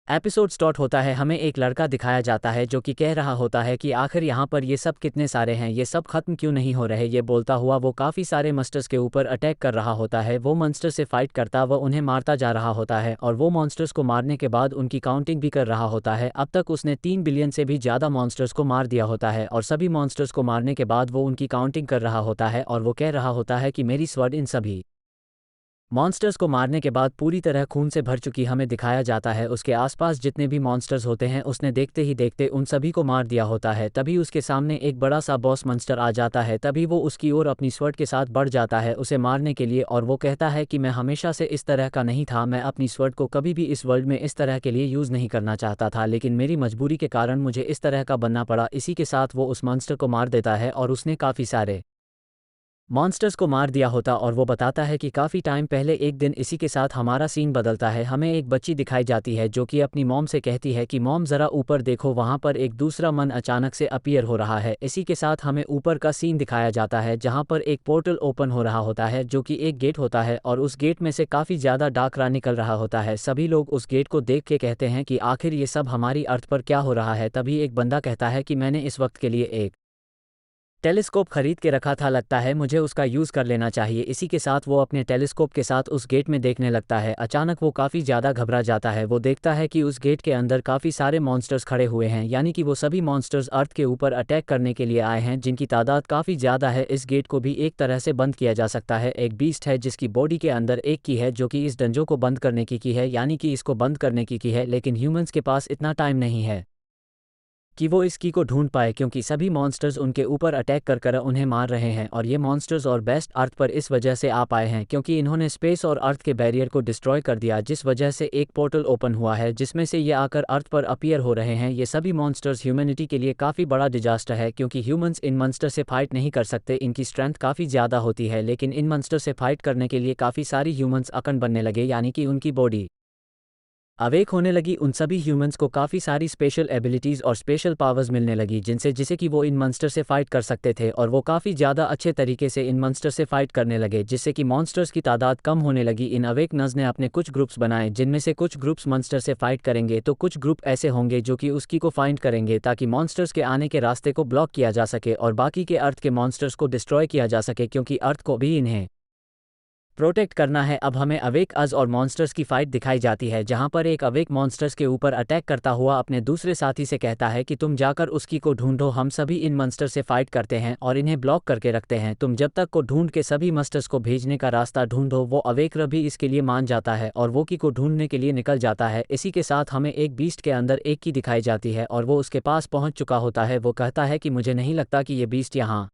Episode start होता है, हमें एक लड़का दिखाया जाता है जो कि कह रहा होता है कि आखिर यहाँ पर ये सब कितने सारे हैं, ये सब खत्म क्यों नहीं हो रहे। ये बोलता हुआ वो काफ़ी सारे मॉन्स्टर्स के ऊपर अटैक कर रहा होता है। वो मॉन्स्टर से फाइट करता वह उन्हें मारता जा रहा होता है और वो मॉन्स्टर्स को मारने के बाद उनकी काउंटिंग भी कर रहा होता है। अब तक उसने 3 बिलियन से भी ज़्यादा मॉन्स्टर्स को मार दिया होता है और सभी मॉन्स्टर्स को मारने के बाद वो उनकी काउंटिंग कर रहा होता है और वो कह रहा होता है कि मेरी स्वॉर्ड इन सभी मॉन्स्टर्स को मारने के बाद पूरी तरह खून से भर चुकी हमें दिखाया जाता है। उसके आसपास जितने भी मॉन्स्टर्स होते हैं उसने देखते ही देखते उन सभी को मार दिया होता है। तभी उसके सामने एक बड़ा सा बॉस मॉन्स्टर आ जाता है। तभी वो उसकी ओर अपनी स्वॉर्ड के साथ बढ़ जाता है उसे मारने के लिए और वो कहता है कि मैं हमेशा से इस तरह का नहीं था, मैं अपनी स्वॉर्ड को कभी भी इस वर्ल्ड में इस तरह के लिए यूज़ नहीं करना चाहता था, लेकिन मेरी मजबूरी के कारण मुझे इस तरह का बनना पड़ा। इसी के साथ वो उस मॉन्स्टर को मार देता है और उसने काफ़ी सारे मॉन्स्टर्स को मार दिया होता और वो बताता है कि काफ़ी टाइम पहले एक दिन इसी के साथ हमारा सीन बदलता है। हमें एक बच्ची दिखाई जाती है जो कि अपनी मॉम से कहती है कि मॉम ज़रा ऊपर देखो, वहाँ पर एक दूसरा मन अचानक से अपीयर हो रहा है। इसी के साथ हमें ऊपर का सीन दिखाया जाता है जहाँ पर एक पोर्टल ओपन हो रहा होता है जो कि एक गेट होता है और उस गेट में से काफ़ी ज़्यादा डार्क निकल रहा होता है। सभी लोग उस गेट को देख के कहते हैं कि आखिर ये सब हमारी अर्थ पर क्या हो रहा है। तभी एक बंदा कहता है कि मैंने इस वक्त के लिए एक टेलीस्कोप खरीद के रखा था, लगता है मुझे उसका यूज़ कर लेना चाहिए। इसी के साथ वो अपने टेलीस्कोप के साथ उस गेट में देखने लगता है। अचानक वो काफ़ी ज़्यादा घबरा जाता है। वो देखता है कि उस गेट के अंदर काफ़ी सारे मॉन्स्टर्स खड़े हुए हैं, यानी कि वो सभी मॉन्स्टर्स अर्थ के ऊपर अटैक करने के लिए आए हैं जिनकी तादाद काफ़ी ज़्यादा है। इस गेट को भी एक तरह से बंद किया जा सकता है। एक बीस्ट है जिसकी बॉडी के अंदर एक की है जो कि इस डंजों को बंद करने की है, यानी कि इसको बंद करने की है, लेकिन ह्यूमंस के पास इतना टाइम नहीं है कि वो इस की को ढूंढ पाए, क्योंकि सभी मॉन्स्टर्स उनके ऊपर अटैक कर उन्हें मार रहे हैं। और ये मॉन्स्टर्स और बेस्ट अर्थ पर इस वजह से आ पाए हैं क्योंकि इन्होंने स्पेस और अर्थ के बैरियर को डिस्ट्रॉय कर दिया, जिस वजह से एक पोर्टल ओपन हुआ है जिसमें से ये आकर अर्थ पर अपीयर हो रहे हैं। ये सभी मॉन्स्टर्स ह्यूमैनिटी के लिए काफ़ी बड़ा डिजास्टर है क्योंकि ह्यूमंस इन मॉन्स्टर से फाइट नहीं कर सकते, इनकी स्ट्रेंथ काफ़ी ज़्यादा होती है, लेकिन इन मॉन्स्टर से फाइट करने के लिए काफ़ी सारी ह्यूमंस अकन बनने लगे, यानी कि उनकी बॉडी अवेक होने लगी। उन सभी ह्यूमंस को काफ़ी सारी स्पेशल एबिलिटीज़ और स्पेशल पावर्स मिलने लगी जिसे कि वो इन मॉन्स्टर से फाइट कर सकते थे और वो काफ़ी ज़्यादा अच्छे तरीके से इन मॉन्स्टर से फाइट करने लगे, जिससे कि मॉन्स्टर्स की तादाद कम होने लगी। इन अवेकनर्स ने अपने कुछ ग्रुप्स बनाए जिनमें से कुछ ग्रुप्स मॉन्स्टर से फाइट करेंगे तो कुछ ग्रुप ऐसे होंगे जो कि उसकी को फाइंड करेंगे ताकि मॉन्स्टर्स के आने के रास्ते को ब्लॉक किया जा सके और बाकी के अर्थ के मॉन्स्टर्स को डिस्ट्रॉय किया जा सके, क्योंकि अर्थ को भी इन्हें प्रोटेक्ट करना है। अब हमें अवेक अज और मॉन्स्टर्स की फाइट दिखाई जाती है जहां पर एक अवेक मॉन्स्टर्स के ऊपर अटैक करता हुआ अपने दूसरे साथी से कहता है कि तुम जाकर उसकी को ढूंढो, हम सभी इन मॉन्स्टर से फाइट करते हैं और इन्हें ब्लॉक करके रखते हैं, तुम जब तक को ढूंढ के सभी मॉन्स्टर्स को भेजने का रास्ता ढूंढो। वो अवेकर भी इसके लिए मान जाता है और वो की को ढूंढने के लिए निकल जाता है। इसी के साथ हमें एक बीस्ट के अंदर एक की दिखाई जाती है और वो उसके पास पहुंच चुका होता है। वो कहता है कि मुझे नहीं लगता कि ये बीस्ट यहाँ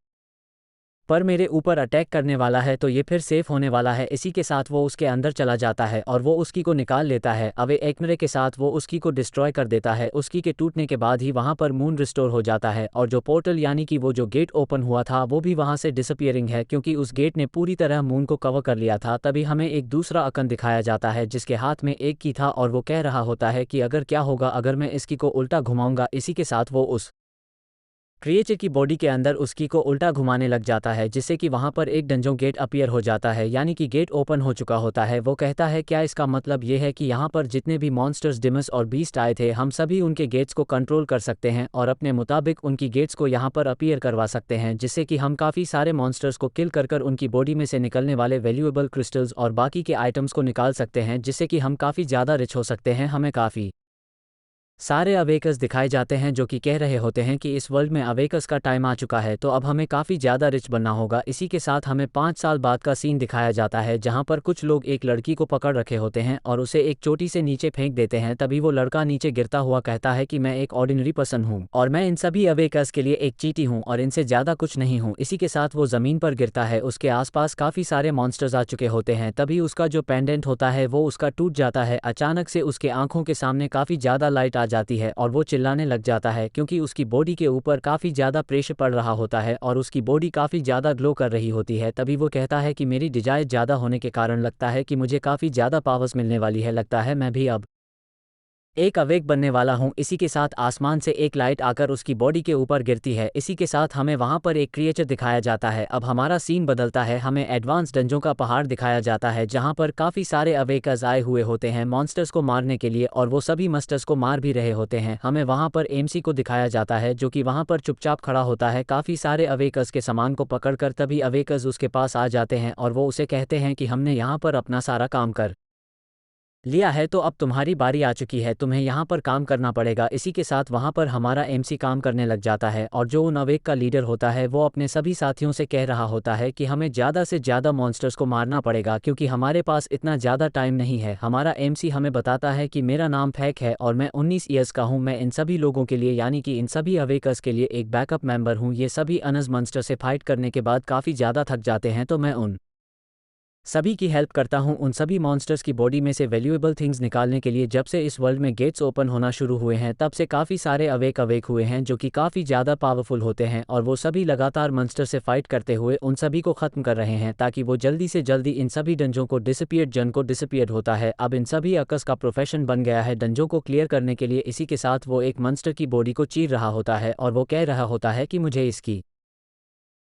पर मेरे ऊपर अटैक करने वाला है, तो ये फिर सेफ होने वाला है। इसी के साथ वो उसके अंदर चला जाता है और वो उसकी को निकाल लेता है। अवे एकमरे के साथ वो उसकी को डिस्ट्रॉय कर देता है। उसकी के टूटने के बाद ही वहाँ पर मून रिस्टोर हो जाता है और जो पोर्टल यानी कि वो जो गेट ओपन हुआ था वो भी वहाँ से डिसअपियरिंग है क्योंकि उस गेट ने पूरी तरह मून को कवर कर लिया था। तभी हमें एक दूसरा अकन दिखाया जाता है जिसके हाथ में एक की था और वो कह रहा होता है कि अगर क्या होगा अगर मैं इसकी को उल्टा घुमाऊंगा। इसी के साथ वो उस क्रिएचर की बॉडी के अंदर उसकी को उल्टा घुमाने लग जाता है जिससे कि वहां पर एक डंजों गेट अपीयर हो जाता है, यानी कि गेट ओपन हो चुका होता है। वो कहता है क्या इसका मतलब ये है कि यहाँ पर जितने भी मॉन्स्टर्स डिमस और बीस्ट आए थे हम सभी उनके गेट्स को कंट्रोल कर सकते हैं और अपने मुताबिक उनकी गेट्स को यहाँ पर अपीयर करवा सकते हैं, जिससे कि हम काफ़ी सारे मॉन्स्टर्स को किल कर उनकी बॉडी में से निकलने वाले वैल्यूएबल क्रिस्टल्स और बाकी के आइटम्स को निकाल सकते हैं, जिससे कि हम काफ़ी ज़्यादा रिच हो सकते हैं। हमें काफ़ी सारे अवेकर्स दिखाए जाते हैं जो कि कह रहे होते हैं कि इस वर्ल्ड में अवेकर्स का टाइम आ चुका है, तो अब हमें काफ़ी ज़्यादा रिच बनना होगा। इसी के साथ हमें 5 साल बाद का सीन दिखाया जाता है जहां पर कुछ लोग एक लड़की को पकड़ रखे होते हैं और उसे एक चोटी से नीचे फेंक देते हैं। तभी वो लड़का नीचे गिरता हुआ कहता है कि मैं एक ऑर्डिनरी पर्सन हूँ और मैं इन सभी अवेकर्स के लिए एक चीटी हूँ और इनसे ज़्यादा कुछ नहीं हूँ। इसी के साथ वो ज़मीन पर गिरता है, उसके आसपास काफ़ी सारे मॉन्स्टर्स आ चुके होते हैं। तभी उसका जो पेंडेंट होता है वो उसका टूट जाता है। अचानक से उसके आंखों के सामने काफ़ी ज़्यादा लाइट आ जाती है और वो चिल्लाने लग जाता है क्योंकि उसकी बॉडी के ऊपर काफ़ी ज़्यादा प्रेशर पड़ रहा होता है और उसकी बॉडी काफ़ी ज़्यादा ग्लो कर रही होती है। तभी वो कहता है कि मेरी डिजायर ज़्यादा होने के कारण लगता है कि मुझे काफ़ी ज़्यादा पावर्स मिलने वाली है, लगता है मैं भी अब एक अवेक बनने वाला हूँ। इसी के साथ आसमान से एक लाइट आकर उसकी बॉडी के ऊपर गिरती है। इसी के साथ हमें वहाँ पर एक क्रिएचर दिखाया जाता है। अब हमारा सीन बदलता है, हमें एडवांस डंजों का पहाड़ दिखाया जाता है जहाँ पर काफ़ी सारे अवेकर्स आए हुए होते हैं मॉन्स्टर्स को मारने के लिए, और वो सभी मस्टर्स को मार भी रहे होते हैं। हमें वहाँ पर एमसी को दिखाया जाता है जो कि वहाँ पर चुपचाप खड़ा होता है काफ़ी सारे अवेकर्स के सामान को पकड़कर। तभी अवेकर्स उसके पास आ जाते हैं और वो उसे कहते हैं कि हमने यहाँ पर अपना सारा काम कर लिया है, तो अब तुम्हारी बारी आ चुकी है, तुम्हें यहाँ पर काम करना पड़ेगा। इसी के साथ वहाँ पर हमारा एमसी काम करने लग जाता है और जो उन अवेक का लीडर होता है वो अपने सभी साथियों से कह रहा होता है कि हमें ज़्यादा से ज़्यादा मॉन्स्टर्स को मारना पड़ेगा क्योंकि हमारे पास इतना ज़्यादा टाइम नहीं है। हमारा एमसी हमें बताता है कि मेरा नाम फैक है और मैं 19 ईयर्स का हूँ। मैं इन सभी लोगों के लिए यानी कि इन सभी अवेकर्स के लिए एक बैकअप मेंबर हूँ। ये सभी अनज मॉन्स्टर से फाइट करने के बाद काफ़ी ज़्यादा थक जाते हैं, तो मैं उन सभी की हेल्प करता हूं उन सभी मॉन्स्टर्स की बॉडी में से वैल्यूएबल थिंग्स निकालने के लिए। जब से इस वर्ल्ड में गेट्स ओपन होना शुरू हुए हैं तब से काफ़ी सारे अवेक हुए हैं जो कि काफ़ी ज़्यादा पावरफुल होते हैं, और वो सभी लगातार मॉन्स्टर से फाइट करते हुए उन सभी को ख़त्म कर रहे हैं ताकि वो जल्दी से जल्दी इन सभी डंजों को डिसअपीयर होता है। अब इन सभी अकस का प्रोफेशन बन गया है डंजों को क्लियर करने के लिए। इसी के साथ वो एक मॉन्स्टर की बॉडी को चीर रहा होता है और वो कह रहा होता है कि मुझे इसकी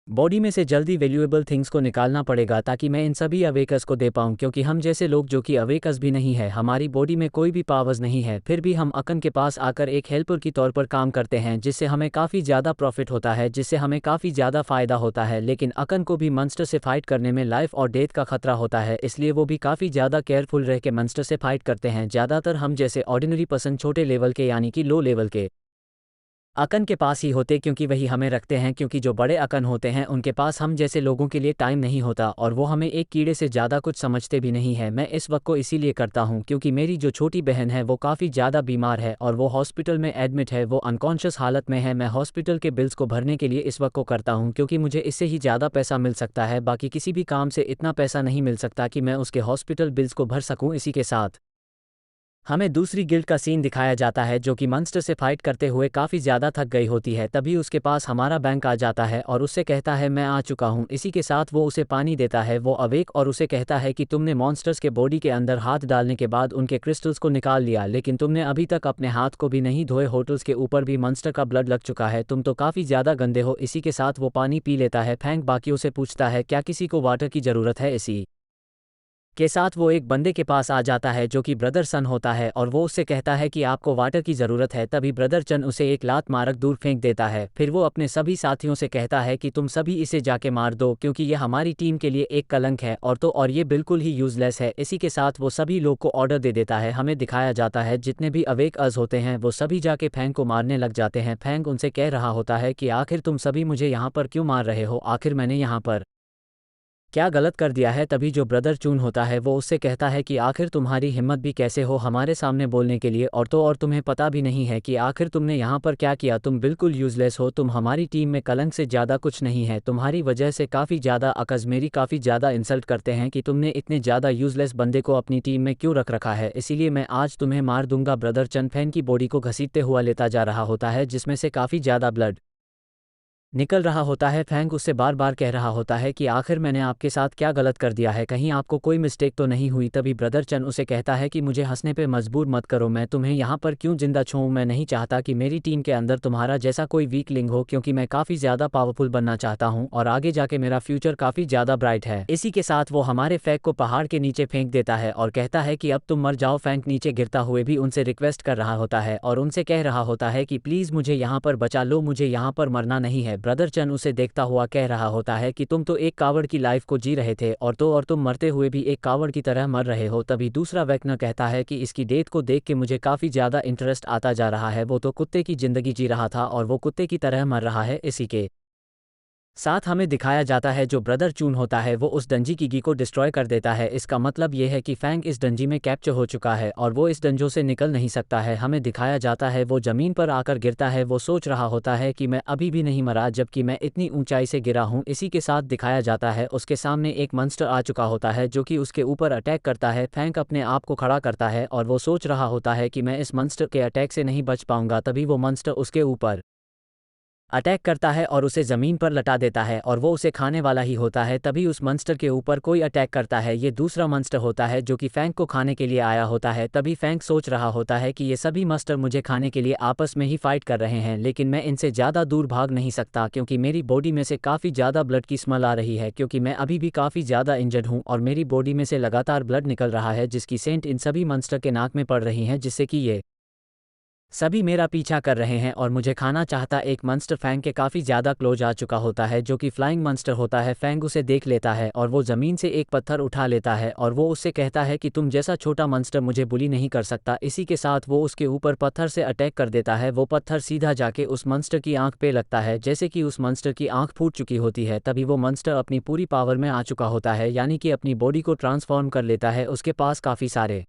बॉडी में से जल्दी वैल्यूएबल थिंग्स को निकालना पड़ेगा ताकि मैं इन सभी अवेकर्स को दे पाऊँ, क्योंकि हम जैसे लोग जो कि अवेकर्स भी नहीं है, हमारी बॉडी में कोई भी पावर्स नहीं है, फिर भी हम अकन के पास आकर एक हेल्पर की तौर पर काम करते हैं जिससे हमें काफ़ी ज़्यादा प्रॉफिट होता है, जिससे हमें काफ़ी ज़्यादा फ़ायदा होता है। लेकिन अकन को भी मॉन्स्टर से फाइट करने में लाइफ और डेथ का खतरा होता है, इसलिए वो भी काफ़ी ज़्यादा केयरफुल रह के मॉन्स्टर से फाइट करते हैं। ज़्यादातर हम जैसे ऑर्डिनरी पर्सन छोटे लेवल के यानी कि लो लेवल के अकन के पास ही होते, क्योंकि वही हमें रखते हैं, क्योंकि जो बड़े अकन होते हैं उनके पास हम जैसे लोगों के लिए टाइम नहीं होता और वो हमें एक कीड़े से ज़्यादा कुछ समझते भी नहीं है। मैं इस वक्त को इसीलिए करता हूँ क्योंकि मेरी जो छोटी बहन है वो काफ़ी ज़्यादा बीमार है और वो हॉस्पिटल में एडमिट है, वो अनकॉन्शियस हालत में है। मैं हॉस्पिटल के बिल्स को भरने के लिए इस वक्त को करता हूँ क्योंकि मुझे इससे ही ज़्यादा पैसा मिल सकता है, बाकी किसी भी काम से इतना पैसा नहीं मिल सकता कि मैं उसके हॉस्पिटल बिल्स को भर सकूँ। इसी के साथ हमें दूसरी गिल्ड का सीन दिखाया जाता है जो कि मॉन्स्टर से फाइट करते हुए काफ़ी ज़्यादा थक गई होती है। तभी उसके पास हमारा बैंक आ जाता है और उससे कहता है मैं आ चुका हूँ। इसी के साथ वो उसे पानी देता है वो अवेक, और उसे कहता है कि तुमने मॉन्स्टर्स के बॉडी के अंदर हाथ डालने के बाद उनके क्रिस्टल्स को निकाल लिया, लेकिन तुमने अभी तक अपने हाथ को भी नहीं धोए। होटल्स के ऊपर भी मॉन्स्टर का ब्लड लग चुका है, तुम तो काफ़ी ज़्यादा गंदे हो। इसी के साथ वो पानी पी लेता है। फैंक बाकियों से पूछता है क्या किसी को वाटर की ज़रूरत है। इसी के साथ वो एक बंदे के पास आ जाता है जो कि ब्रदर सन होता है और वो उससे कहता है कि आपको वाटर की ज़रूरत है। तभी ब्रदर चन उसे एक लात मारक दूर फेंक देता है। फिर वो अपने सभी साथियों से कहता है कि तुम सभी इसे जाके मार दो क्योंकि ये हमारी टीम के लिए एक कलंक है और ये बिल्कुल ही यूजलेस है। इसी के साथ वो सभी लोग को ऑर्डर दे देता है। हमें दिखाया जाता है जितने भी अवेक अज होते हैं वो सभी जाके फैंक को मारने लग जाते हैं। फैंक उनसे कह रहा होता है कि आखिर तुम सभी मुझे यहाँ पर क्यों मार रहे हो, आखिर मैंने यहाँ पर क्या गलत कर दिया है। तभी जो ब्रदर चून होता है वो उससे कहता है कि आखिर तुम्हारी हिम्मत भी कैसे हो हमारे सामने बोलने के लिए, और तुम्हें पता भी नहीं है कि आखिर तुमने यहाँ पर क्या किया। तुम बिल्कुल यूजलेस हो, तुम हमारी टीम में कलंक से ज़्यादा कुछ नहीं है। तुम्हारी वजह से काफ़ी ज़्यादा अकज़ मेरी काफ़ी ज़्यादा इंसल्ट करते हैं कि तुमने इतने ज़्यादा यूजलेस बंदे को अपनी टीम में क्यों रख रखा है, इसीलिए मैं आज तुम्हें मार दूंगा। ब्रदर चन फैन की बॉडी को घसीटते हुआ लेता जा रहा होता है जिसमें से काफ़ी ज़्यादा ब्लड निकल रहा होता है। फैंक उससे बार बार कह रहा होता है कि आखिर मैंने आपके साथ क्या गलत कर दिया है, कहीं आपको कोई मिस्टेक तो नहीं हुई। तभी ब्रदर चन उसे कहता है कि मुझे हंसने पे मजबूर मत करो, मैं तुम्हें यहाँ पर क्यों जिंदा छोड़ूं। मैं नहीं चाहता कि मेरी टीम के अंदर तुम्हारा जैसा कोई वीक लिंग हो, क्योंकि मैं काफ़ी ज़्यादा पावरफुल बनना चाहता हूँ और आगे जाके मेरा फ्यूचर काफ़ी ज़्यादा ब्राइट है। इसी के साथ वो हमारे फैंक को पहाड़ के नीचे फेंक देता है और कहता है कि अब तुम मर जाओ। फैंक नीचे गिरता हुए भी उनसे रिक्वेस्ट कर रहा होता है और उनसे कह रहा होता है कि प्लीज़ मुझे यहाँ पर बचा लो, मुझे यहाँ पर मरना नहीं है। ब्रदर चन उसे देखता हुआ कह रहा होता है कि तुम तो एक कावड़ की लाइफ को जी रहे थे और तुम मरते हुए भी एक कावड़ की तरह मर रहे हो। तभी दूसरा वैक्न कहता है कि इसकी डेथ को देख के मुझे काफ़ी ज़्यादा इंटरेस्ट आता जा रहा है, वो तो कुत्ते की ज़िंदगी जी रहा था और वो कुत्ते की तरह मर रहा है। इसी के साथ हमें दिखाया जाता है जो ब्रदर चून होता है वो उस डंजी की गी को डिस्ट्रॉय कर देता है। इसका मतलब ये है कि फैंग इस डंजी में कैप्चर हो चुका है और वो इस डंजों से निकल नहीं सकता है। हमें दिखाया जाता है वो ज़मीन पर आकर गिरता है, वो सोच रहा होता है कि मैं अभी भी नहीं मरा जबकि मैं इतनी ऊंचाई से गिरा हूँ। इसी के साथ दिखाया जाता है उसके सामने एक मॉन्स्टर आ चुका होता है जो कि उसके ऊपर अटैक करता है। फैंग अपने आप को खड़ा करता है और वो सोच रहा होता है कि मैं इस मॉन्स्टर के अटैक से नहीं बच पाऊंगा। तभी वो मॉन्स्टर उसके ऊपर अटैक करता है और उसे ज़मीन पर लटा देता है और वो उसे खाने वाला ही होता है। तभी उस मंस्टर के ऊपर कोई अटैक करता है। ये दूसरा मंस्टर होता है जो कि फैंग को खाने के लिए आया होता है। तभी फैंग सोच रहा होता है कि ये सभी मंस्टर मुझे खाने के लिए आपस में ही फाइट कर रहे हैं, लेकिन मैं इनसे ज़्यादा दूर भाग नहीं सकता क्योंकि मेरी बॉडी में से काफ़ी ज़्यादा ब्लड की स्मेल आ रही है, क्योंकि मैं अभी भी काफ़ी ज़्यादा इंजर्ड हूँ और मेरी बॉडी में से लगातार ब्लड निकल रहा है जिसकी सेंट इन सभी मंस्टर के नाक में पड़ रही है, जिससे कि ये सभी मेरा पीछा कर रहे हैं और मुझे खाना चाहता। एक मंस्टर फैंग के काफ़ी ज़्यादा क्लोज आ चुका होता है जो कि फ्लाइंग मंस्टर होता है। फैंग उसे देख लेता है और वो ज़मीन से एक पत्थर उठा लेता है और वो उससे कहता है कि तुम जैसा छोटा मंस्टर मुझे बुली नहीं कर सकता। इसी के साथ वो उसके ऊपर पत्थर से अटैक कर देता है। वो पत्थर सीधा जाके उस मंस्टर की आंख पे लगता है, जैसे कि उस मंस्टर की आंख फूट चुकी होती है। तभी वो मंस्टर अपनी पूरी पावर में आ चुका होता है, यानी कि अपनी बॉडी को ट्रांसफॉर्म कर लेता है। उसके पास काफ़ी सारे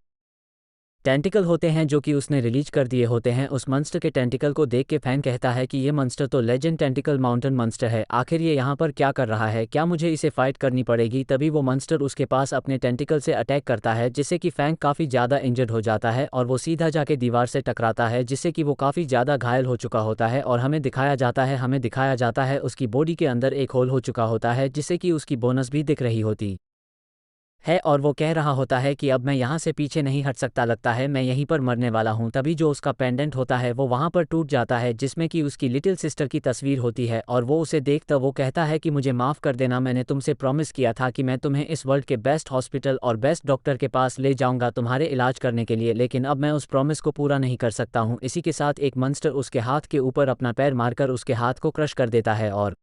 टेंटिकल होते हैं जो कि उसने रिलीज कर दिए होते हैं। उस मंस्टर के टेंटिकल को देख के फैंग कहता है कि ये मंस्टर तो लेजेंड टेंटिकल माउंटेन मंस्टर है, आखिर ये यहाँ पर क्या कर रहा है, क्या मुझे इसे फाइट करनी पड़ेगी। तभी वो मंस्टर उसके पास अपने टेंटिकल से अटैक करता है, जिससे कि फैंग काफ़ी ज़्यादा इंजर्ड हो जाता है और वो सीधा जाके दीवार से टकराता है, जिससे कि वो काफ़ी ज़्यादा घायल हो चुका होता है। और हमें दिखाया जाता है उसकी बॉडी के अंदर एक होल हो चुका होता है, जिससे कि उसकी बोनस भी दिख रही होती है और वो कह रहा होता है कि अब मैं यहाँ से पीछे नहीं हट सकता, लगता है मैं यहीं पर मरने वाला हूँ। तभी जो उसका पेंडेंट होता है वो वहाँ पर टूट जाता है, जिसमें कि उसकी लिटिल सिस्टर की तस्वीर होती है और वो उसे देखता वो कहता है कि मुझे माफ़ कर देना, मैंने तुमसे प्रॉमिस किया था कि मैं तुम्हें इस वर्ल्ड के बेस्ट हॉस्पिटल और बेस्ट डॉक्टर के पास ले जाऊँगा तुम्हारे इलाज करने के लिए, लेकिन अब मैं उस प्रॉमिस को पूरा नहीं कर सकता हूँ। इसी के साथ एक मंस्टर उसके हाथ के ऊपर अपना पैर मारकर उसके हाथ को क्रश कर देता है और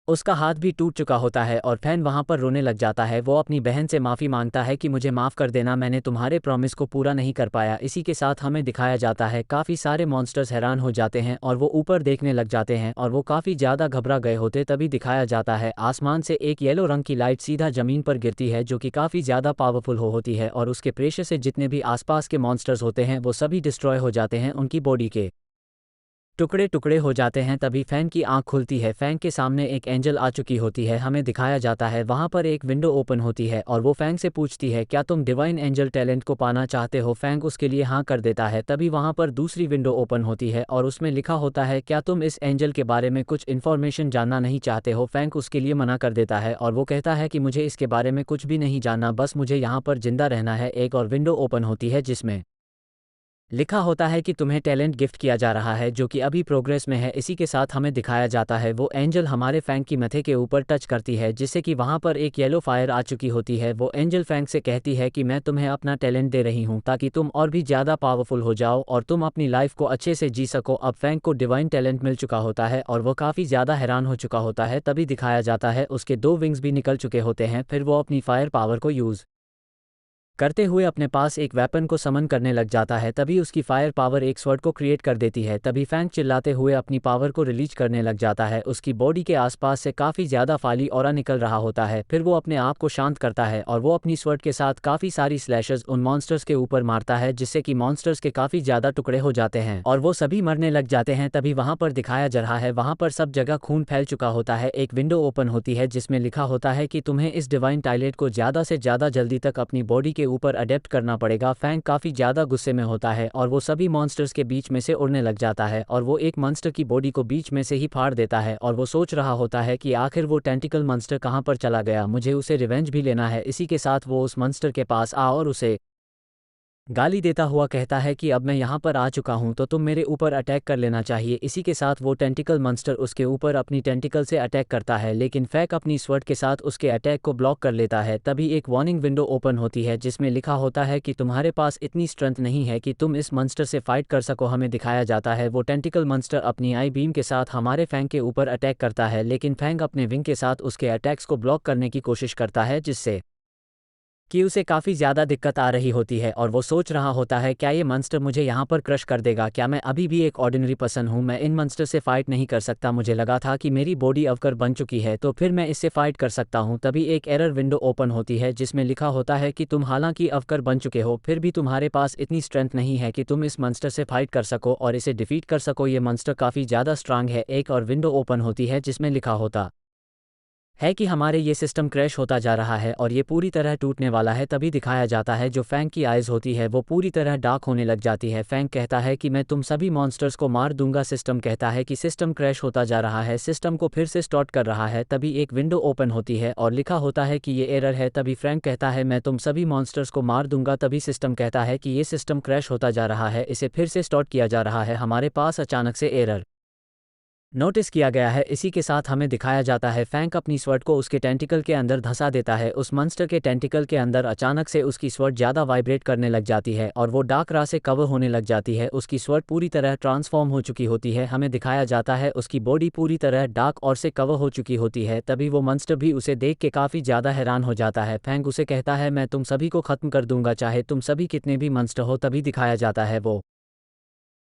उसका हाथ भी टूट चुका होता है और फैन वहाँ पर रोने लग जाता है। वो अपनी बहन से माफ़ी मांगता है कि मुझे माफ़ कर देना, मैंने तुम्हारे प्रॉमिस को पूरा नहीं कर पाया। इसी के साथ हमें दिखाया जाता है काफ़ी सारे मॉन्स्टर्स हैरान हो जाते हैं और वो ऊपर देखने लग जाते हैं और वो काफ़ी ज़्यादा घबरा गए होते। तभी दिखाया जाता है आसमान से एक येलो रंग की लाइट सीधा ज़मीन पर गिरती है जो कि काफ़ी ज़्यादा पावरफुल होती है और उसके प्रेशर से जितने भी आसपास के मॉन्स्टर्स होते हैं वो सभी डिस्ट्रॉय हो जाते हैं, उनकी बॉडी के टुकड़े टुकड़े हो जाते हैं। तभी फैंग की आंख खुलती है, फैंग के सामने एक एंजल आ चुकी होती है। हमें दिखाया जाता है वहां पर एक विंडो ओपन होती है और वो फैंग से पूछती है क्या तुम डिवाइन एंजल टैलेंट को पाना चाहते हो। फैंग उसके लिए हाँ कर देता है। तभी वहां पर दूसरी विंडो ओपन होती है और उसमें लिखा होता है क्या तुम इस एंजल के बारे में कुछ इन्फॉर्मेशन जानना नहीं चाहते हो। फैंग उसके लिए मना कर देता है और वो कहता है कि मुझे इसके बारे में कुछ भी नहीं जानना, बस मुझे यहाँ पर जिंदा रहना है। एक और विंडो ओपन होती है जिसमें लिखा होता है कि तुम्हें टैलेंट गिफ्ट किया जा रहा है जो कि अभी प्रोग्रेस में है। इसी के साथ हमें दिखाया जाता है वो एंजल हमारे फैंग की मथे के ऊपर टच करती है, जिससे कि वहां पर एक येलो फायर आ चुकी होती है। वो एंजल फैंग से कहती है कि मैं तुम्हें अपना टैलेंट दे रही हूं ताकि तुम और भी ज़्यादा पावरफुल हो जाओ और तुम अपनी लाइफ को अच्छे से जी सको। अब फैंग को डिवाइन टैलेंट मिल चुका होता है और वो काफ़ी ज़्यादा हैरान हो चुका होता है। तभी दिखाया जाता है उसके दो विंग्स भी निकल चुके होते हैं। फिर वो अपनी फायर पावर को यूज़ करते हुए अपने पास एक वेपन को समन करने लग जाता है। तभी उसकी फायर पावर एक स्वॉर्ड को क्रिएट कर देती है। तभी फैंग चिल्लाते हुए अपनी पावर को रिलीज करने लग जाता है। उसकी बॉडी के आसपास से काफ़ी ज़्यादा फाली ऑरा निकल रहा होता है। फिर वो अपने आप को शांत करता है और वो अपनी स्वॉर्ड के साथ काफ़ी सारी स्लैशेस उन मॉन्स्टर्स के ऊपर मारता है, जिससे कि मॉन्स्टर्स के काफ़ी ज़्यादा टुकड़े हो जाते हैं और वो सभी मरने लग जाते हैं। तभी वहाँ पर दिखाया जा रहा है वहाँ पर सब जगह खून फैल चुका होता है। एक विंडो ओपन होती है जिसमें लिखा होता है कि तुम्हें इस डिवाइन टैलेंट को ज़्यादा से ज़्यादा जल्दी तक अपनी बॉडी के ऊपर अडेप्ट करना पड़ेगा। फैंग काफ़ी ज़्यादा गुस्से में होता है और वो सभी मॉन्स्टर्स के बीच में से उड़ने लग जाता है और वो एक मॉन्स्टर की बॉडी को बीच में से ही फाड़ देता है और वो सोच रहा होता है कि आखिर वो टेंटिकल मॉन्स्टर कहाँ पर चला गया, मुझे उसे रिवेंज भी लेना है। इसी के साथ वो उस मॉन्स्टर के पास आ और उसे गाली देता हुआ कहता है कि अब मैं यहाँ पर आ चुका हूँ तो तुम मेरे ऊपर अटैक कर लेना चाहिए। इसी के साथ वो टेंटिकल मॉन्स्टर उसके ऊपर अपनी टेंटिकल से अटैक करता है, लेकिन फैंग अपनी स्वॉर्ड के साथ उसके अटैक को ब्लॉक कर लेता है। तभी एक वार्निंग विंडो ओपन होती है जिसमें लिखा होता है कि तुम्हारे पास इतनी स्ट्रेंथ नहीं है कि तुम इस मॉन्स्टर से फाइट कर सको। हमें दिखाया जाता है वो टेंटिकल मॉन्स्टर अपनी आई बीम के साथ हमारे फैंग के ऊपर अटैक करता है, लेकिन फैंग अपने विंग के साथ उसके अटैक्स को ब्लॉक करने की कोशिश करता है, जिससे कि उसे काफ़ी ज़्यादा दिक्कत आ रही होती है और वो सोच रहा होता है क्या ये मंस्टर मुझे यहाँ पर क्रश कर देगा, क्या मैं अभी भी एक ऑर्डिनरी पर्सन हूँ, मैं इन मंस्टर से फाइट नहीं कर सकता। मुझे लगा था कि मेरी बॉडी अवकर बन चुकी है तो फिर मैं इससे फाइट कर सकता हूँ। तभी एक एरर विंडो ओपन होती है जिसमें लिखा होता है कि तुम हालांकि अवकर बन चुके हो फिर भी तुम्हारे पास इतनी स्ट्रेंथ नहीं है कि तुम इस मंस्टर से फाइट कर सको और इसे डिफीट कर सको। ये मंस्टर काफ़ी ज़्यादा स्ट्रांग है। एक और विंडो ओपन होती है जिसमें लिखा होता है कि हमारे ये सिस्टम क्रैश होता जा रहा है और ये पूरी तरह टूटने वाला है। तभी दिखाया जाता है जो फैंग की आइज़ होती है वो पूरी तरह डार्क होने लग जाती है। फैंग कहता है कि मैं तुम सभी मॉन्स्टर्स को मार दूंगा। सिस्टम कहता है कि सिस्टम क्रैश होता जा रहा है, सिस्टम को फिर से स्टार्ट कर रहा है। तभी एक विंडो ओपन होती है और लिखा होता है कि ये एरर है। तभी फ्रैंक कहता है मैं तुम सभी मॉन्स्टर्स को मार दूंगा। तभी सिस्टम कहता है कि ये सिस्टम क्रैश होता जा रहा है, इसे फिर से स्टार्ट किया जा रहा है, हमारे पास अचानक से एरर नोटिस किया गया है। इसी के साथ हमें दिखाया जाता है फैंक अपनी स्वॉर्ड को उसके टेंटिकल के अंदर धंसा देता है। उस मॉन्स्टर के टेंटिकल के अंदर अचानक से उसकी स्वॉर्ड ज़्यादा वाइब्रेट करने लग जाती है और वो डार्क रा से कवर होने लग जाती है। उसकी स्वॉर्ड पूरी तरह ट्रांसफॉर्म हो चुकी होती है। हमें दिखाया जाता है उसकी बॉडी पूरी तरह डार्क और से कवर हो चुकी होती है। तभी वो मॉन्स्टर भी उसे देख के काफ़ी ज़्यादा हैरान हो जाता है। फैंक उसे कहता है मैं तुम सभी को ख़त्म कर दूंगा, चाहे तुम सभी कितने भी मॉन्स्टर हो। तभी दिखाया जाता है वो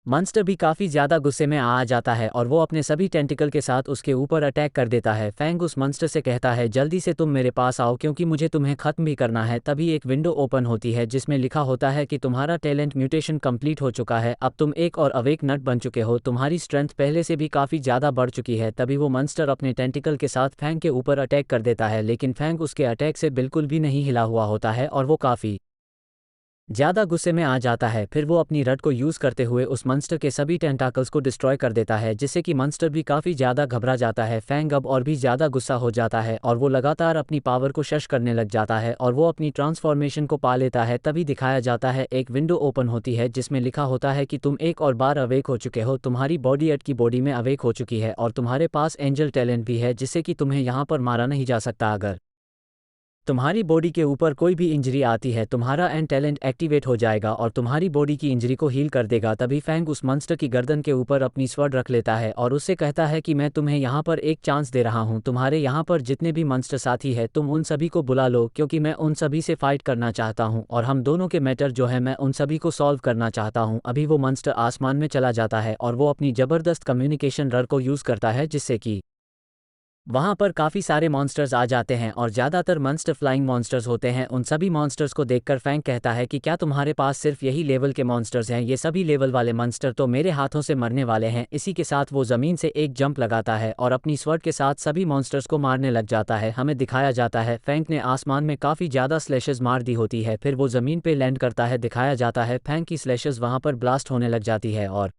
मॉन्स्टर भी काफ़ी ज़्यादा गुस्से में आ जाता है और वो अपने सभी टेंटिकल के साथ उसके ऊपर अटैक कर देता है। फैंग उस मॉन्स्टर से कहता है जल्दी से तुम मेरे पास आओ क्योंकि मुझे तुम्हें ख़त्म भी करना है। तभी एक विंडो ओपन होती है जिसमें लिखा होता है कि तुम्हारा टैलेंट म्यूटेशन कंप्लीट हो चुका है, अब तुम एक और अवेक नट बन चुके हो, तुम्हारी स्ट्रेंथ पहले से भी काफ़ी ज़्यादा बढ़ चुकी है। तभी वो मॉन्स्टर अपने टेंटिकल के साथ फैंग के ऊपर अटैक कर देता है, लेकिन फैंग उसके अटैक से बिल्कुल भी नहीं हिला हुआ होता है और वो काफ़ी ज़्यादा गुस्से में आ जाता है। फिर वो अपनी रड को यूज़ करते हुए उस मॉन्स्टर के सभी टेंटाकल्स को डिस्ट्रॉय कर देता है, जिससे कि मॉन्स्टर भी काफ़ी ज़्यादा घबरा जाता है। फैंग अब और भी ज़्यादा गुस्सा हो जाता है और वो लगातार अपनी पावर को शश करने लग जाता है और वो अपनी ट्रांसफॉर्मेशन को पा लेता है। तभी दिखाया जाता है एक विंडो ओपन होती है जिसमें लिखा होता है कि तुम एक और बार अवेक हो चुके हो, तुम्हारी बॉडी एट की बॉडी में अवेक हो चुकी है और तुम्हारे पास एंजल टैलेंट भी है जिससे कि तुम्हें यहाँ पर मारा नहीं जा सकता। अगर तुम्हारी बॉडी के ऊपर कोई भी इंजरी आती है, तुम्हारा एंड टैलेंट एक्टिवेट हो जाएगा और तुम्हारी बॉडी की इंजरी को हील कर देगा। तभी फैंग उस मॉन्स्टर की गर्दन के ऊपर अपनी स्वॉर्ड रख लेता है और उससे कहता है कि मैं तुम्हें यहाँ पर एक चांस दे रहा हूँ, तुम्हारे यहाँ पर जितने भी मॉन्स्टर साथी है तुम उन सभी को बुला लो क्योंकि मैं उन सभी से फाइट करना चाहता हूँ और हम दोनों के मैटर जो है मैं उन सभी को सॉल्व करना चाहता हूँ। अभी वो मॉन्स्टर आसमान में चला जाता है और वो अपनी ज़बरदस्त कम्युनिकेशन रड को यूज़ करता है जिससे कि वहाँ पर काफ़ी सारे मॉन्स्टर्स आ जाते हैं और ज़्यादातर मॉन्स्टर फ्लाइंग मॉन्स्टर्स होते हैं। उन सभी मॉन्स्टर्स को देखकर फैंग कहता है कि क्या तुम्हारे पास सिर्फ यही लेवल के मॉन्स्टर्स हैं? ये सभी लेवल वाले मॉन्स्टर तो मेरे हाथों से मरने वाले हैं। इसी के साथ वो ज़मीन से एक जंप लगाता है और अपनी स्वॉर्ड के साथ सभी मॉन्स्टर्स को मारने लग जाता है। हमें दिखाया जाता है फैंग ने आसमान में काफ़ी ज़्यादा स्लैशेस मार दी होती है, फिर वो ज़मीन पर लैंड करता है। दिखाया जाता है फैंग की स्लैशेस वहाँ पर ब्लास्ट होने लग जाती है और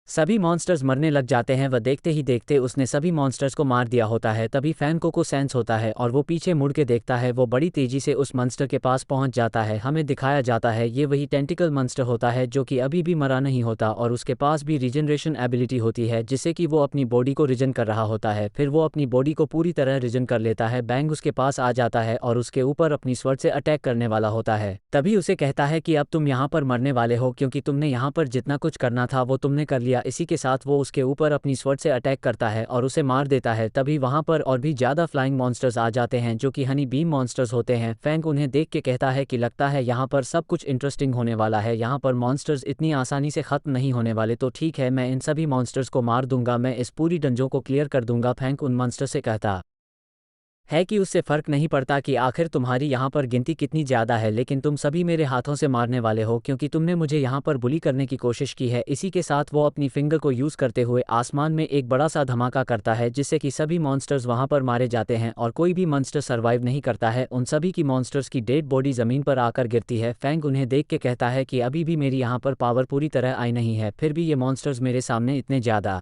सभी मॉन्स्टर्स मरने लग जाते हैं। वह देखते ही देखते उसने सभी मॉन्स्टर्स को मार दिया होता है। तभी फैंग को सेंस होता है और वो पीछे मुड़ के देखता है। वो बड़ी तेजी से उस मॉन्स्टर के पास पहुंच जाता है। हमें दिखाया जाता है ये वही टेंटिकल मॉन्स्टर होता है जो कि अभी भी मरा नहीं होता और उसके पास भी रिजनरेशन एबिलिटी होती है जिससे कि वो अपनी बॉडी को रिजन कर रहा होता है। फिर वो अपनी बॉडी को पूरी तरह रिजन कर लेता है। बैंग उसके पास आ जाता है और उसके ऊपर अपनी स्वॉर्ड से अटैक करने वाला होता है। तभी उसे कहता है कि अब तुम यहाँ पर मरने वाले हो क्योंकि तुमने यहाँ पर जितना कुछ करना था वो तुमने कर लिया। इसी के साथ वो उसके ऊपर अपनी स्वॉर्ड से अटैक करता है और उसे मार देता है। तभी वहां पर और भी ज़्यादा फ्लाइंग मॉन्स्टर्स आ जाते हैं जो कि हनी बीम मॉन्स्टर्स होते हैं। फैंग उन्हें देख के कहता है कि लगता है यहाँ पर सब कुछ इंटरेस्टिंग होने वाला है, यहाँ पर मॉन्स्टर्स इतनी आसानी से ख़त्म नहीं होने वाले। तो ठीक है, मैं इन सभी मॉन्स्टर्स को मार दूंगा, मैं इस पूरी डंजों को क्लियर कर दूंगा। फैंग उन मॉन्स्टर से कहता है कि उससे फ़र्क नहीं पड़ता कि आखिर तुम्हारी यहाँ पर गिनती कितनी ज़्यादा है, लेकिन तुम सभी मेरे हाथों से मारने वाले हो क्योंकि तुमने मुझे यहाँ पर बुली करने की कोशिश की है। इसी के साथ वो अपनी फिंगर को यूज़ करते हुए आसमान में एक बड़ा सा धमाका करता है जिससे कि सभी मॉन्स्टर्स वहाँ पर मारे जाते हैं और कोई भी मॉन्स्टर सर्वाइव नहीं करता है। उन सभी की मॉन्स्टर्स की डेड बॉडी ज़मीन पर आकर गिरती है। फैंग उन्हें देख के कहता है कि अभी भी मेरी यहाँ पर पावर पूरी तरह आई नहीं है, फिर भी ये मॉन्स्टर्स मेरे सामने इतने ज़्यादा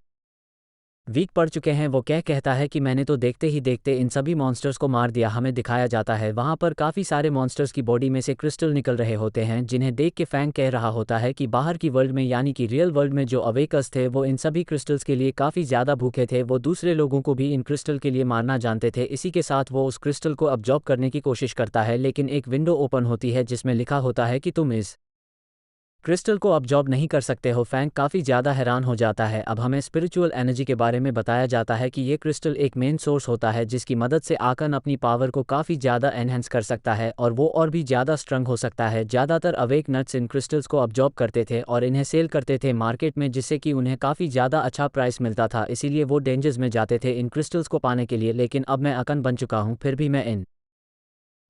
वीक पड़ चुके हैं। वो क्या कहता है कि मैंने तो देखते ही देखते इन सभी मॉन्स्टर्स को मार दिया। हमें दिखाया जाता है वहाँ पर काफ़ी सारे मॉन्स्टर्स की बॉडी में से क्रिस्टल निकल रहे होते हैं जिन्हें देख के फैंग कह रहा होता है कि बाहर की वर्ल्ड में यानी कि रियल वर्ल्ड में जो अवेकस थे वो इन सभी क्रिस्टल्स के लिए काफ़ी ज़्यादा भूखे थे। वो दूसरे लोगों को भी इन क्रिस्टल के लिए मारना जानते थे। इसी के साथ वो उस क्रिस्टल को अब्जॉर्ब करने की कोशिश करता है, लेकिन एक विंडो ओपन होती है जिसमें लिखा होता है कि तुम इस क्रिस्टल को अब्जॉर्ब नहीं कर सकते हो। फैंग काफ़ी ज़्यादा हैरान हो जाता है। अब हमें स्पिरिचुअल एनर्जी के बारे में बताया जाता है कि ये क्रिस्टल एक मेन सोर्स होता है जिसकी मदद से आकन अपनी पावर को काफ़ी ज़्यादा एनहेंस कर सकता है और वो और भी ज़्यादा स्ट्रंग हो सकता है। ज़्यादातर अवेक नट्स इन क्रिस्टल्स को अब्जॉर्ब करते थे और इन्हें सेल करते थे मार्केट में जिससे कि उन्हें काफ़ी ज़्यादा अच्छा प्राइस मिलता था, इसीलिए वो डेंजर्स में जाते थे इन क्रिस्टल्स को पाने के लिए। लेकिन अब मैं अकन बन चुका हूँ, फिर भी मैं इन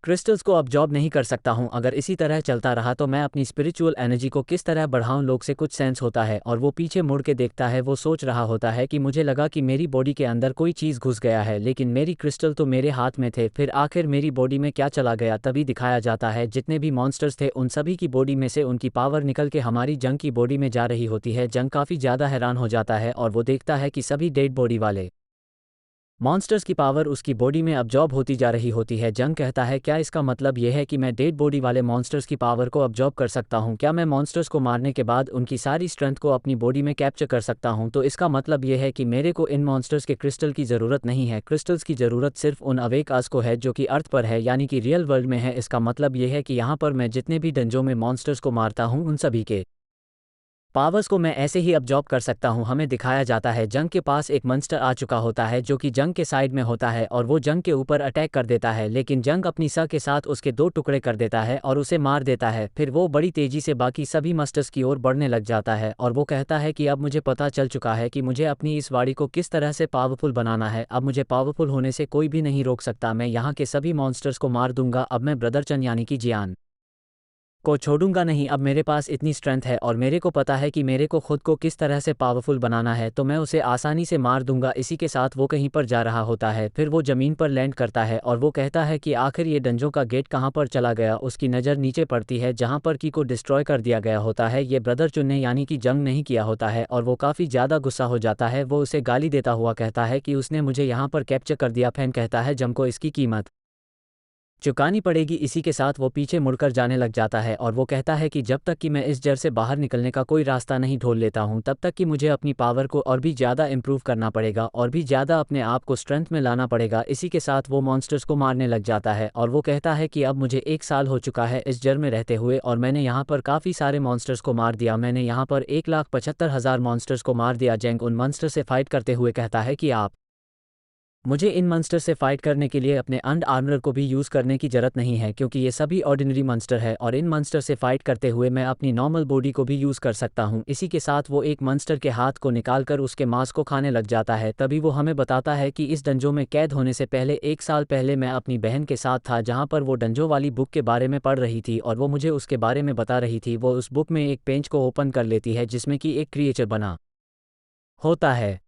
क्रिस्टल्स को अब्जॉर्ब नहीं कर सकता हूँ। अगर इसी तरह चलता रहा तो मैं अपनी स्पिरिचुअल एनर्जी को किस तरह बढ़ाऊँ। लोग से कुछ सेंस होता है और वो पीछे मुड़ के देखता है। वो सोच रहा होता है कि मुझे लगा कि मेरी बॉडी के अंदर कोई चीज़ घुस गया है, लेकिन मेरी क्रिस्टल तो मेरे हाथ में थे। फिर आखिर मेरी बॉडी में क्या चला गया। तभी दिखाया जाता है जितने भी मॉन्स्टर्स थे उन सभी की बॉडी में से उनकी पावर निकल के हमारी जंग की बॉडी में जा रही होती है। जंग काफ़ी ज़्यादा हैरान हो जाता है और वो देखता है कि सभी डेड बॉडी वाले मॉन्स्टर्स की पावर उसकी बॉडी में अब्जॉर्ब होती जा रही होती है। जंग कहता है क्या इसका मतलब यह है कि मैं डेड बॉडी वाले मॉन्स्टर्स की पावर को अब्जॉर्ब कर सकता हूं? क्या मैं मॉन्स्टर्स को मारने के बाद उनकी सारी स्ट्रेंथ को अपनी बॉडी में कैप्चर कर सकता हूं? तो इसका मतलब यह है कि मेरे को इन मॉन्स्टर्स के क्रिस्टल की ज़रूरत नहीं है। क्रिस्टल्स की ज़रूरत सिर्फ उन अवेक आस को है जो कि अर्थ पर है, यानी कि रियल वर्ल्ड में है। इसका मतलब यह है कि यहाँ पर मैं जितने भी डंजों में मॉन्स्टर्स को मारता हूँ उन सभी के पावर्स को मैं ऐसे ही अब्जॉर्ब कर सकता हूं। हमें दिखाया जाता है जंग के पास एक मॉन्स्टर आ चुका होता है जो कि जंग के साइड में होता है और वो जंग के ऊपर अटैक कर देता है, लेकिन जंग अपनी सर के साथ उसके दो टुकड़े कर देता है और उसे मार देता है। फिर वो बड़ी तेजी से बाकी सभी मॉन्स्टर्स की ओर बढ़ने लग जाता है और वो कहता है कि अब मुझे पता चल चुका है कि मुझे अपनी इस वाड़ी को किस तरह से पावरफुल बनाना है। अब मुझे पावरफुल होने से कोई भी नहीं रोक सकता। मैं यहाँ के सभी मॉन्स्टर्स को मार दूंगा। अब मैं ब्रदर चन यानी कि जियान को छोड़ूंगा नहीं। अब मेरे पास इतनी स्ट्रेंथ है और मेरे को पता है कि मेरे को खुद को किस तरह से पावरफुल बनाना है, तो मैं उसे आसानी से मार दूंगा। इसी के साथ वो कहीं पर जा रहा होता है। फिर वो ज़मीन पर लैंड करता है और वो कहता है कि आखिर ये डंजों का गेट कहाँ पर चला गया। उसकी नज़र नीचे पड़ती है जहाँ पर की को डिस्ट्रॉय कर दिया गया होता है। ये ब्रदर चुन ने यानी कि जंग नहीं किया होता है और वो काफ़ी ज़्यादा गुस्सा हो जाता है। वो उसे गाली देता हुआ कहता है कि उसने मुझे यहाँ पर कैप्चर कर दिया। फैन कहता है जम को इसकी कीमत चुकानी पड़ेगी। इसी के साथ वो पीछे मुड़कर जाने लग जाता है और वो कहता है कि जब तक कि मैं इस जड़ से बाहर निकलने का कोई रास्ता नहीं ढूंढ लेता हूं तब तक कि मुझे अपनी पावर को और भी ज़्यादा इंप्रूव करना पड़ेगा और भी ज़्यादा अपने आप को स्ट्रेंथ में लाना पड़ेगा। इसी के साथ वो मॉन्स्टर्स को मारने लग जाता है और वो कहता है कि अब मुझे 1 साल हो चुका है इस जड़ में रहते हुए और मैंने यहाँ पर काफ़ी सारे मॉन्स्टर्स को मार दिया। मैंने यहाँ पर 1,75,000 मॉन्स्टर्स को मार दिया। जेंग उन मॉन्स्टर से फाइट करते हुए कहता है कि आप मुझे इन मॉन्स्टर से फाइट करने के लिए अपने अंड आर्मर को भी यूज़ करने की ज़रूरत नहीं है, क्योंकि ये सभी ऑर्डिनरी मॉन्स्टर है और इन मॉन्स्टर से फाइट करते हुए मैं अपनी नॉर्मल बॉडी को भी यूज़ कर सकता हूँ। इसी के साथ वो एक मॉन्स्टर के हाथ को निकालकर उसके मांस को खाने लग जाता है। तभी वो हमें बताता है कि इस डंजों में कैद होने से पहले 1 साल पहले मैं अपनी बहन के साथ था, जहाँ पर वो डंजों वाली बुक के बारे में पढ़ रही थी और वो मुझे उसके बारे में बता रही थी। वो उस बुक में एक पेज को ओपन कर लेती है जिसमें कि एक क्रिएचर बना होता है।